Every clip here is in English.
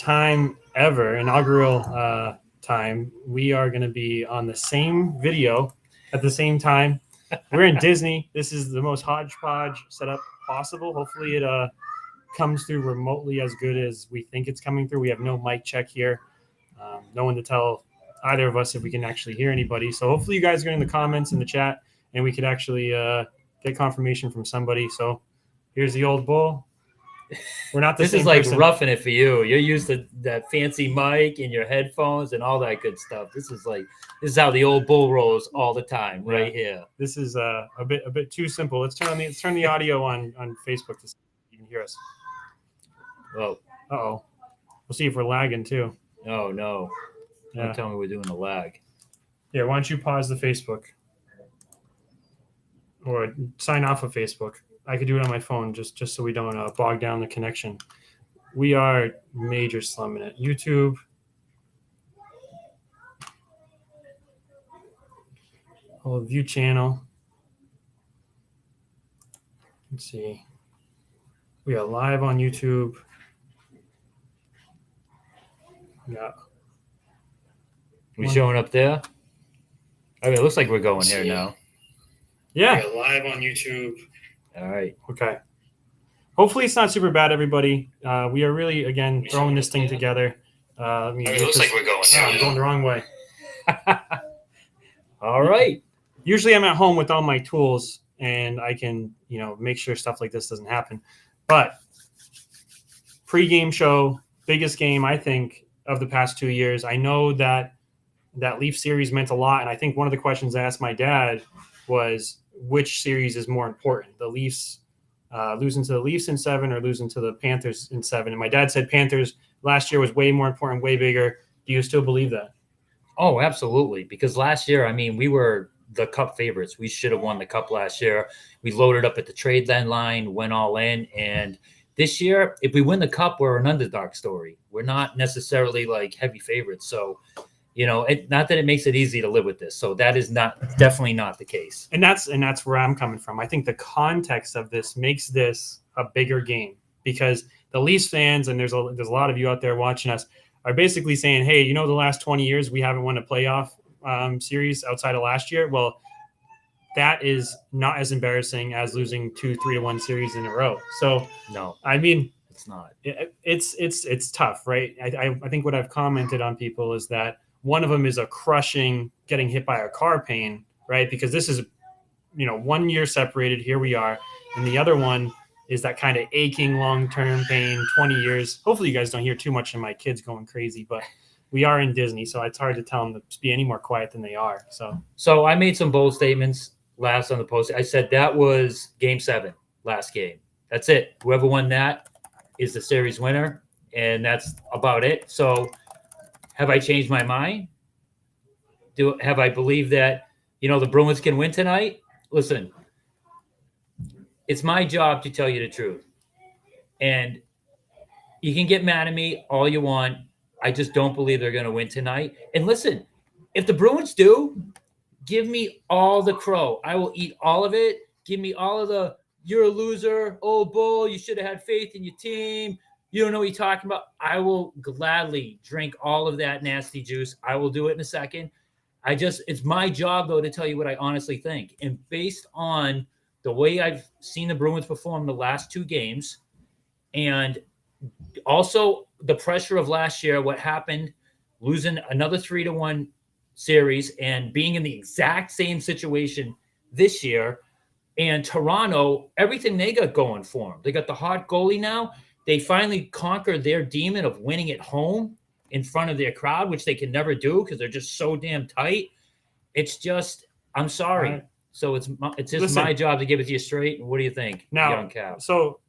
time ever, inaugural time, we are going to be on the same video at the same time. We're in Disney. This is the most hodgepodge setup possible. Hopefully, it comes through remotely as good as we think it's coming through. We have no mic check here, no one to tell either of us if we can actually hear anybody. So hopefully, you guys are in the comments in the chat, and we could actually get confirmation from somebody. So here's the old bull. We're not the This same is like person. roughing it for you. You're used to that fancy mic and your headphones and all that good stuff. This is how the old bull rolls all the time, right here. This is a bit too simple. Let's turn the audio on Facebook to see if you can hear us. Oh, Uh-oh. We'll see if we're lagging too. oh no. Don't tell me we're doing a lag. Yeah, why don't you pause the Facebook or sign off of Facebook? I could do it on my phone just so we don't bog down the connection. We are major slumming it. YouTube. Oh, view channel. Let's see. We are live on YouTube. Yeah. We showing up there? I mean, it looks like we're going here now. Yeah. We are live on YouTube. All right. Okay. Hopefully it's not super bad, everybody. We are really, again, throwing this thing together. It looks like we're going here. I'm going the wrong way. All right. Usually I'm at home with all my tools, and I can, make sure stuff like this doesn't happen. But pre-game show, biggest game, I think, of the past 2 years. I know that Leaf series meant a lot, and I think one of the questions I asked my dad was, which series is more important? The Leafs losing to the Leafs in 7 or losing to the Panthers in 7? And my dad said Panthers last year was way more important, way bigger. Do you still believe that? Oh, absolutely. Because last year, I mean, we were the Cup favorites. We should have won the Cup last year. We loaded up at the trade deadline, went all in. And this year, if we win the Cup, we're an underdog story. We're not necessarily like heavy favorites. So, not that it makes it easy to live with this. So that is definitely not the case. And that's where I'm coming from. I think the context of this makes this a bigger game, because the Leafs fans, and there's a lot of you out there watching us, are basically saying, hey, the last 20 years we haven't won a playoff series outside of last year. Well, that is not as embarrassing as losing 2 3-1 series in a row. So no, I mean, it's not. It's tough, right? I think what I've commented on people is that one of them is a crushing getting hit by a car pain, right? Because this is, 1 year separated. Here we are. And the other one is that kind of aching long-term pain, 20 years. Hopefully you guys don't hear too much of my kids going crazy, but we are in Disney, so it's hard to tell them to be any more quiet than they are. So I made some bold statements last on the post. I said that was Game 7, last game. That's it. Whoever won that is the series winner, and that's about it. So have I changed my mind? Have I believed that, the Bruins can win tonight? Listen, it's my job to tell you the truth. And you can get mad at me all you want. I just don't believe they're going to win tonight. And listen, if the Bruins do, give me all the crow. I will eat all of it. Give me all of the, you're a loser, old bull, you should have had faith in your team. You don't know what you're talking about. I will gladly drink all of that nasty juice. I will do it in a second. It's my job, though, to tell you what I honestly think. And based on the way I've seen the Bruins perform the last 2 games, and also the pressure of last year, what happened, losing another 3-1 series and being in the exact same situation this year, and Toronto, everything they got going for them. They got the hot goalie now. They finally conquered their demon of winning at home in front of their crowd, which they can never do because they're just so damn tight. It's just, I'm sorry. Right. So it's just my job to give it to you straight. And what do you think, now, young Cal? So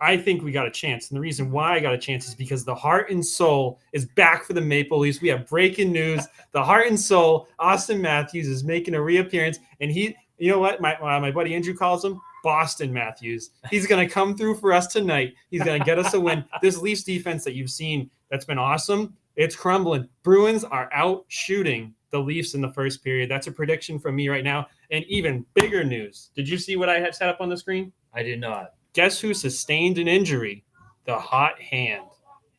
I think we got a chance. And the reason why I got a chance is because the heart and soul is back for the Maple Leafs. We have breaking news. The heart and soul, Austin Matthews, is making a reappearance. And he, you know what? My buddy Andrew calls him Boston Matthews. He's going to come through for us tonight. He's going to get us a win. This Leafs defense that you've seen, that's been awesome. It's crumbling. Bruins are out shooting the Leafs in the first period. That's a prediction from me right now. And even bigger news. Did you see what I had set up on the screen? I did not. Guess who sustained an injury? The hot hand.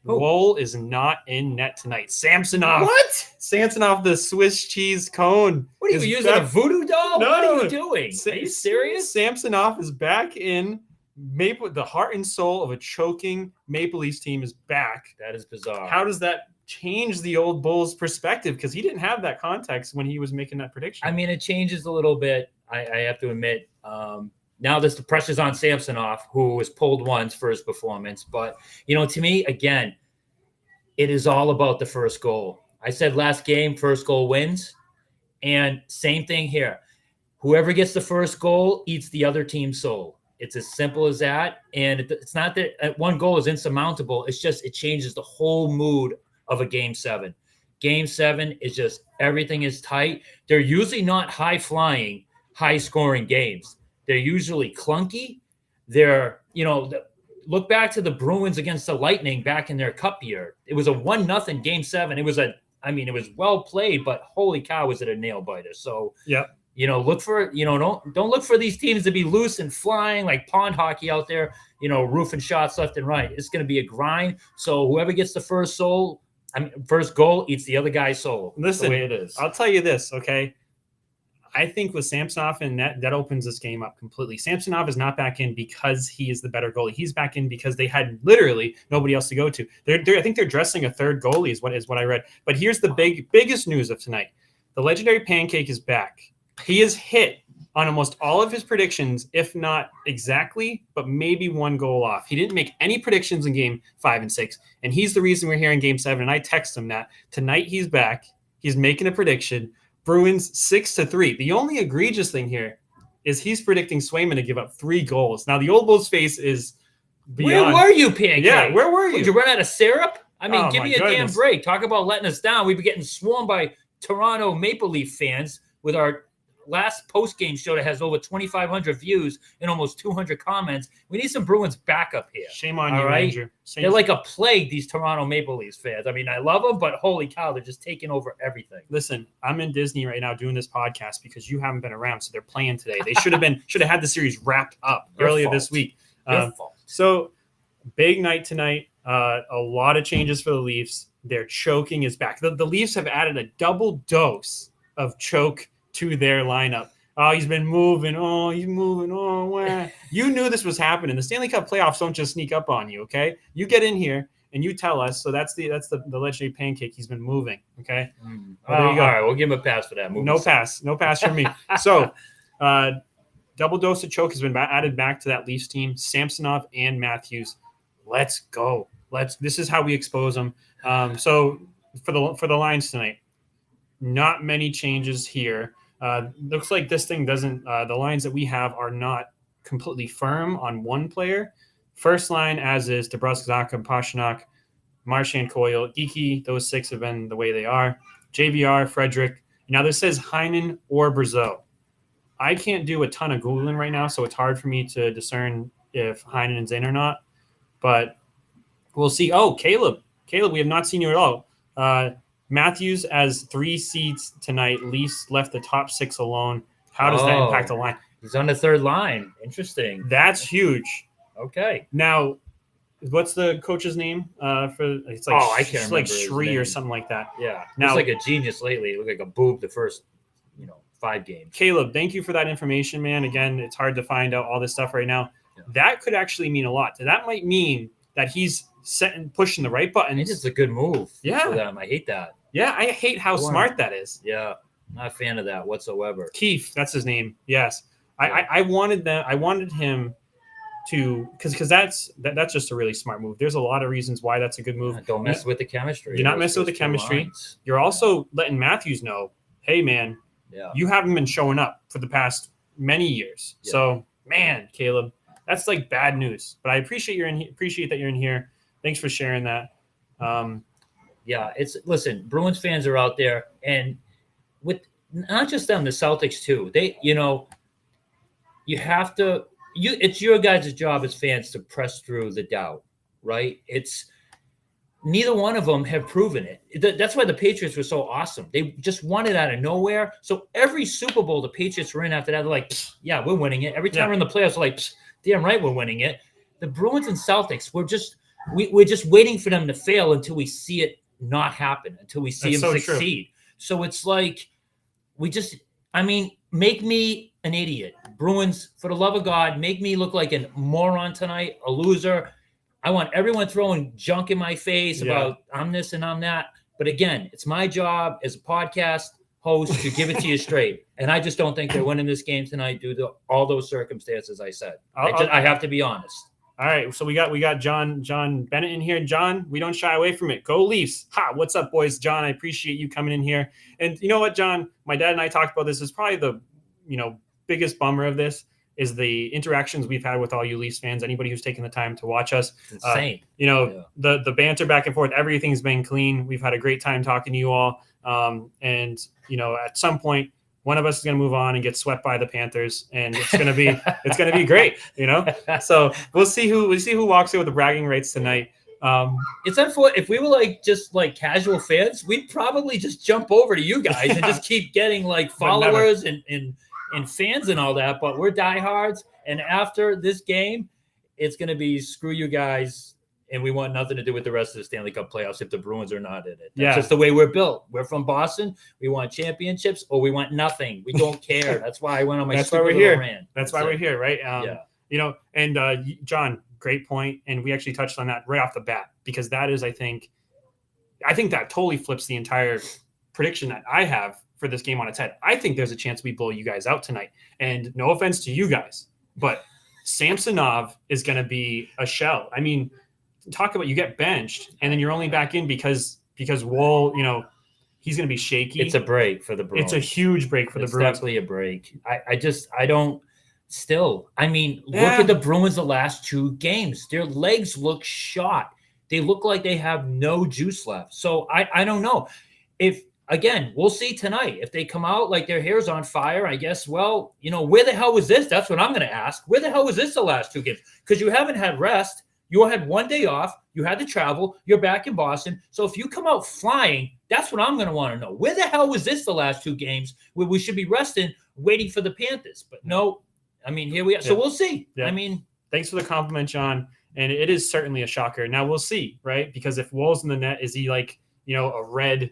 Who? Wohl is not in net tonight. Samsonov. What? Samsonov, the Swiss cheese cone. What are you is using a back- voodoo doll? No, What no, are no. you doing? Are you serious? Samsonov is back in Maple. The heart and soul of a choking Maple Leafs team is back. That is bizarre. How does that change the old Bulls' perspective? Because he didn't have that context when he was making that prediction. I mean, it changes a little bit. I have to admit. Now the pressure's on Samsonov, who was pulled once for his performance. But, to me, again, it is all about the first goal. I said last game, first goal wins. And same thing here. Whoever gets the first goal eats the other team's soul. It's as simple as that. And it's not that one goal is insurmountable. It's just it changes the whole mood of a Game 7. Game 7 is just everything is tight. They're usually not high-flying, high-scoring games. They're usually clunky. They're, look back to the Bruins against the Lightning back in their cup year. It was a 1-0 Game 7. It was it was well played, but holy cow, was it a nail biter. So, yep. Look for, don't look for these teams to be loose and flying like pond hockey out there, roofing shots left and right. It's going to be a grind. So whoever gets the first goal eats the other guy's soul. Listen, that's the way it is. I'll tell you this, okay? I think with Samsonov in net, that opens this game up completely. Samsonov is not back in because he is the better goalie. He's back in because they had literally nobody else to go to. I think they're dressing a third goalie is what I read. But here's the biggest news of tonight. The legendary Pancake is back. He is hit on almost all of his predictions, if not exactly, but maybe one goal off. He didn't make any predictions in Game 5 and 6, and he's the reason we're here in Game 7, and I text him that. Tonight he's back. He's making a prediction. Bruins 6-3. The only egregious thing here is he's predicting Swayman to give up 3 goals. Now, the old Bulls face is beyond. Where were you, Pancake? Yeah, where were you? Did you run out of syrup? I mean, give my me a damn goodness. break. Talk about letting us down. We've been getting swarmed by Toronto Maple Leaf fans with our last post-game show that has over 2,500 views and almost 200 comments. We need some Bruins backup here. Shame on All you, right? Ranger. They're like a plague, these Toronto Maple Leafs fans. I mean, I love them, but holy cow, they're just taking over everything. Listen, I'm in Disney right now doing this podcast because you haven't been around, so they're playing today. They should have had the series wrapped up Your earlier fault. this week. Your fault. So big night tonight. A lot of changes for the Leafs. Their choking is back. The Leafs have added a double dose of choke to their lineup. Oh, he's been moving. Oh, he's moving. Oh, wow. You knew this was happening. The Stanley Cup playoffs don't just sneak up on you, okay? You get in here and you tell us. So that's the legendary Pancake. He's been moving, okay? Well, there you go. All right, we'll give him a pass for that. No pass from me. So, double dose of choke has been added back to that Leafs team. Samsonov and Matthews. Let's go. This is how we expose them. So for the lines tonight, not many changes here. Looks like this thing doesn't. The lines that we have are not completely firm on one player. First line as is: DeBrusk, Zacha, Pastrnak, Marchand, Coyle, Geeky. Those 6 have been the way they are. JVR, Frederick. Now this says Heinen or Brazeau. I can't do a ton of Googling right now, so it's hard for me to discern if Heinen is in or not. But we'll see. Oh, Caleb, we have not seen you at all. Matthews as 3 seats tonight. Leafs left the top 6 alone. How does that impact the line? He's on the third line. Interesting. That's huge. Okay. Now, what's the coach's name? It's like I can't remember like his Shree or name. something like that. Yeah. Now- He's like a genius lately. He looked like a boob the first, 5 games. Caleb, thank you for that information, man. Again, it's hard to find out all this stuff right now. Yeah. That could actually mean a lot. That might mean that he's pushing the right I think buttons. it's a good move Yeah. for them. I hate that. Yeah, I hate how smart that is. Yeah. Not a fan of that whatsoever. Keith, that's his name. Yes, Yeah. I wanted him to because that's just a really smart move. There's a lot of reasons why that's a good move. Don't mess with the chemistry. You're not messing with the Those two chemistry. lines. You're also letting Matthews know, hey man, Yeah. you haven't been showing up for the past many years. Yeah. So man, Caleb, that's like bad news. But I appreciate that you're in here. Thanks for sharing that. Yeah, listen, Bruins fans are out there, and with not just them, the Celtics too. They, you have to. It's your guys' job as fans to press through the doubt, right? It's neither one of them have proven it. That's why the Patriots were so awesome. They just won it out of nowhere. So every Super Bowl the Patriots were in after that, they're like, yeah, we're winning it. Every time we're in the playoffs, they're like, damn right, we're winning it. The Bruins and Celtics were just we're just waiting for them to fail until we see it not happen, until we see That's them so succeed. True. So it's like make me an idiot. Bruins, for the love of God, make me look like a moron tonight, a loser. I want everyone throwing junk in my face about I'm this and I'm that. But again, it's my job as a podcast host to give it to you straight. And I just don't think they're winning this game tonight due to all those circumstances I said. I have to be honest. All right, so we got John Bennett in here. John, we don't shy away from it. Go Leafs. Ha, what's up, boys? John, I appreciate you coming in here. And you know what, John? My dad and I talked about this. Is probably the biggest bummer of this is the interactions we've had with all you Leafs fans, anybody who's taken the time to watch us. It's insane. The banter back and forth, everything's been clean. We've had a great time talking to you all. And at some point, one of us is going to move on and get swept by the Panthers, and it's going to be great, So we'll see who walks in with the bragging rights tonight. It's unfortunate. If we were just casual fans, we'd probably just jump over to you guys and just keep getting followers and fans and all that. But we're diehards, and after this game, it's going to be screw you guys. And we want nothing to do with the rest of the Stanley Cup playoffs if the Bruins are not in it. That's just the way we're built. We're from Boston. We want championships or we want nothing. We don't care. That's why I went on my That's why we're here. Rant. That's why we're here, right? John, great point. And we actually touched on that right off the bat because that is, I think that totally flips the entire prediction that I have for this game on its head. I think there's a chance we blow you guys out tonight. And no offense to you guys, but Samsonov is going to be a shell. I mean, talk about you get benched and then you're only back in because Woll, he's going to be shaky. It's a break for the Bruins. It's a huge break for the Bruins. It's definitely a break. I don't still. I mean, look at the Bruins the last two games. Their legs look shot. They look like they have no juice left. So I don't know. Again, we'll see tonight. If they come out like their hair's on fire, I guess, where the hell was this? That's what I'm going to ask. Where the hell was this the last two games? Because you haven't had rest. You had one day off. You had to travel. You're back in Boston. So if you come out flying, that's what I'm going to want to know. Where the hell was this the last two games where we should be resting, waiting for the Panthers? But no, I mean, here we are. So we'll see. Yeah. I mean, thanks for the compliment, John. And it is certainly a shocker. Now we'll see, right? Because if Woll's in the net, is he a red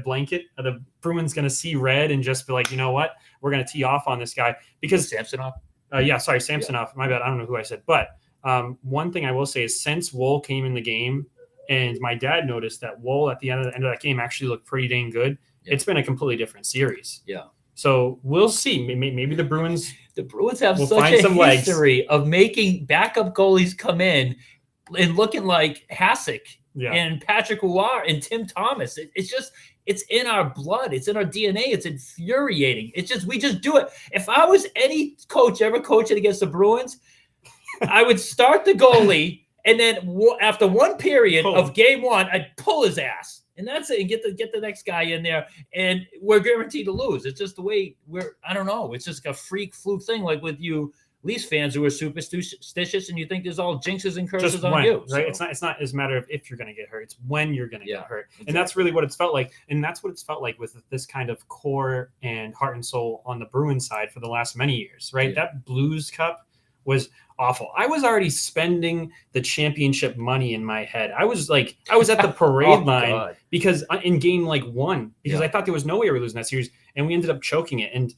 blanket? Are the Bruins going to see red and just be like, you know what? We're going to tee off on this guy because Samsonov. Samsonov. Yeah. My bad. I don't know who I said, but one thing I will say is since Woll came in the game, and my dad noticed that Woll at the end of that game actually looked pretty dang good. Yeah. It's been a completely different series. Yeah. So we'll see. Maybe the Bruins. The Bruins have such a history of making backup goalies come in and looking like Hasek and Patrick Roy and Tim Thomas. It's in our blood. It's in our DNA. It's infuriating. We just do it. If I was any coach ever coaching against the Bruins, I would start the goalie, and then after one period of game one, I'd pull his ass, and that's it. And get the next guy in there, and we're guaranteed to lose. It's just the way I don't know. It's just a freak fluke thing, like with you Leafs fans who are superstitious, and you think there's all jinxes and curses on you. Right? So. It's not as a matter of if you're going to get hurt. It's when you're going to get hurt, exactly. And that's really what it's felt like. And that's what it's felt like with this kind of core and heart and soul on the Bruins side for the last many years. Right? Yeah. That Blues Cup was awful. I was already spending the championship money in my head. I was at the parade line because in game one, because I thought there was no way we were losing that series, and we ended up choking it. And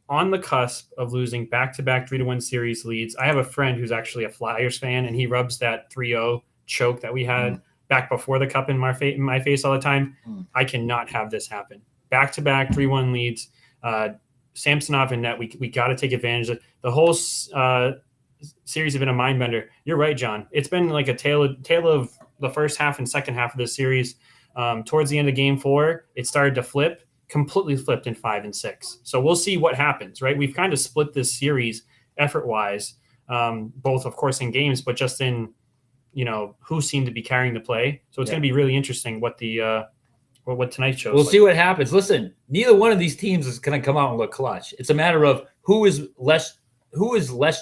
on the cusp of losing back-to-back 3-1 series leads, I have a friend who's actually a Flyers fan, and he rubs that 3-0 choke that we had back before the cup in my face all the time. I cannot have this happen. Back-to-back 3-1 leads. Samsonov and net, we got to take advantage of the whole series. Have been a mind bender. You're right, John. It's been like a tale of the first half and second half of the series. Towards the end of game 4, it started to completely flipped in 5 and 6. So we'll see what happens, right? We've kind of split this series effort-wise, both of course in games, but just in, who seemed to be carrying the play. So it's going to be really interesting what tonight's show. We'll see what happens. Listen, neither one of these teams is going to come out and look clutch. It's a matter of who is less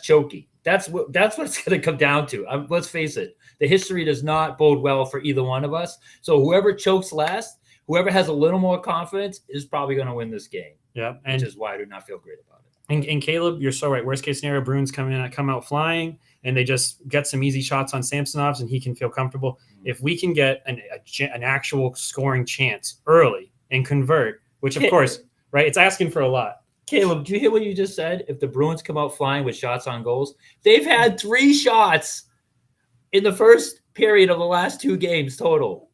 choky. That's what it's going to come down to. Let's face it. The history does not bode well for either one of us. So whoever chokes last, whoever has a little more confidence is probably going to win this game. Yeah, which is why I do not feel great about it. And Caleb, you're so right. Worst case scenario, Bruins come out flying. and they just get some easy shots on Samsonov's and he can feel comfortable. If we can get an actual scoring chance early and convert, which of course, right, it's asking for a lot. Caleb, do you hear what you just said? If the Bruins come out flying with shots on goals, they've had 3 shots in the first period of the last 2 games total.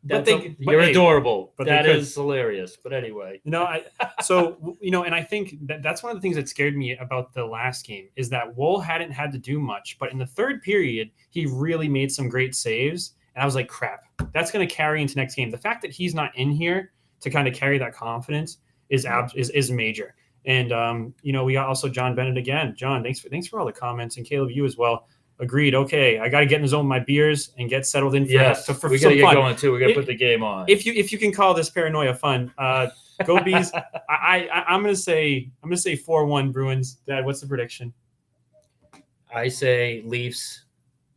You're adorable. But that is hilarious. But anyway, and I think that's one of the things that scared me about the last game is that Woll hadn't had to do much, but in the third period, he really made some great saves. And I was like, crap, that's going to carry into next game. The fact that he's not in here to kind of carry that confidence is major. And we got also John Bennett again. John, thanks for all the comments, and Caleb, you as well. Agreed. Okay, I got to get in the zone with my beers and get settled in for we got to get going too. We got to put the game on. If you can call this paranoia fun, go Bees. I'm gonna say 4-1 Bruins. Dad, what's the prediction? I say Leafs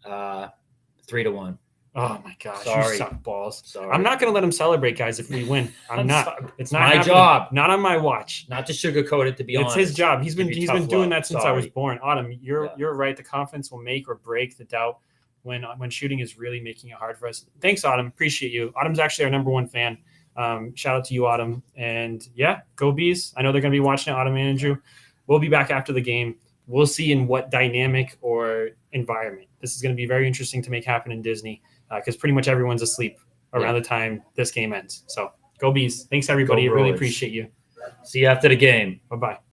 3-1. Oh my gosh, Sorry. You suck balls. Sorry. I'm not gonna let them celebrate, guys, if we win. I'm not. Sorry. It's not my happening. job. Not on my watch. Not to sugarcoat it, to be honest. It's his job. He's been doing that since I was born. Autumn, you're right. The confidence will make or break the doubt when shooting is really making it hard for us. Thanks, Autumn. Appreciate you. Autumn's actually our number 1 fan. Shout out to you, Autumn. And yeah, go Bees. I know they're gonna be watching it, Autumn and Andrew. We'll be back after the game. We'll see in what dynamic or environment. This is gonna be very interesting to make happen in Disney. Because pretty much everyone's asleep around the time this game ends. So go Bees. Thanks, everybody. I really appreciate you. See you after the game. Bye-bye.